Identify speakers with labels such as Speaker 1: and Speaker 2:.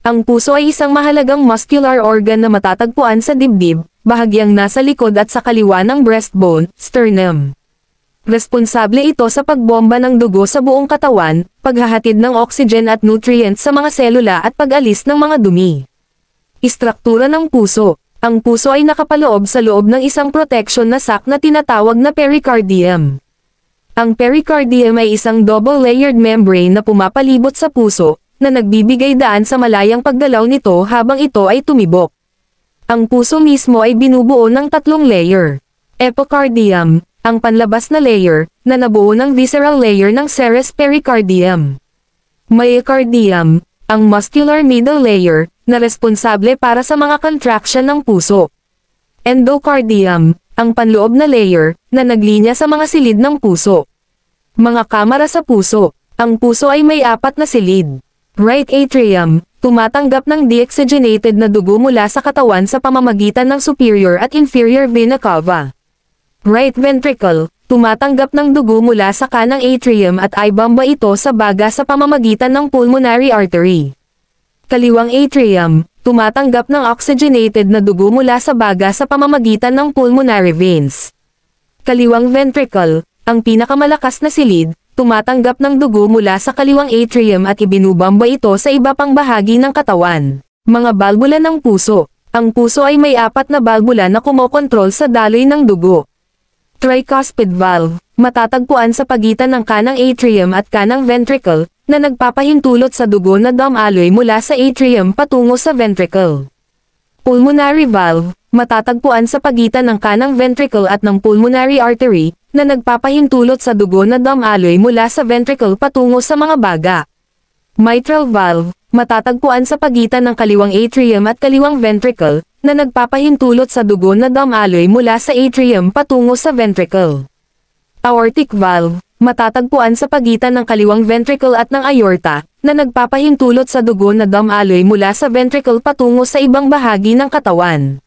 Speaker 1: Ang puso ay isang mahalagang muscular organ na matatagpuan sa dibdib, bahagyang nasa likod at sa kaliwa ng breastbone, sternum. Responsable ito sa pagbomba ng dugo sa buong katawan, paghahatid ng oxygen at nutrients sa mga selula at pag-alis ng mga dumi. Istruktura ng puso. Ang puso ay nakapaloob sa loob ng isang protection na sac na tinatawag na pericardium. Ang pericardium ay isang double-layered membrane na pumapalibot sa puso, na nagbibigay daan sa malayang pagdalaw nito habang ito ay tumibok. Ang puso mismo ay binubuo ng 3 layer. Epicardium, ang panlabas na layer, na nabuo ng visceral layer ng serous pericardium. Myocardium, ang muscular middle layer, na responsable para sa mga contraction ng puso. Endocardium, ang panloob na layer, na naglinya sa mga silid ng puso. Mga kamara sa puso. Ang puso ay may 4 na silid. Right atrium, tumatanggap ng deoxygenated na dugo mula sa katawan sa pamamagitan ng superior at inferior vena cava. Right ventricle, tumatanggap ng dugo mula sa kanang atrium at ibamba ito sa baga sa pamamagitan ng pulmonary artery. Kaliwang atrium, tumatanggap ng oxygenated na dugo mula sa baga sa pamamagitan ng pulmonary veins. Kaliwang ventricle, ang pinakamalakas na silid, tumatanggap ng dugo mula sa kaliwang atrium at ibinubamba ito sa iba pang bahagi ng katawan. Mga balbula ng puso. Ang puso ay may 4 na balbula na kumokontrol sa daloy ng dugo. Tricuspid valve, matatagpuan sa pagitan ng kanang atrium at kanang ventricle, na nagpapahintulot sa dugo na dumaloy mula sa atrium patungo sa ventricle. Pulmonary valve, matatagpuan sa pagitan ng kanang ventricle at ng pulmonary artery, na nagpapahintulot sa dugo na dumaloy mula sa ventricle patungo sa mga baga. Mitral valve, matatagpuan sa pagitan ng kaliwang atrium at kaliwang ventricle, na nagpapahintulot sa dugo na dumaloy mula sa atrium patungo sa ventricle. Aortic valve, matatagpuan sa pagitan ng kaliwang ventricle at ng aorta, na nagpapahintulot sa dugo na dumaloy mula sa ventricle patungo sa ibang bahagi ng katawan.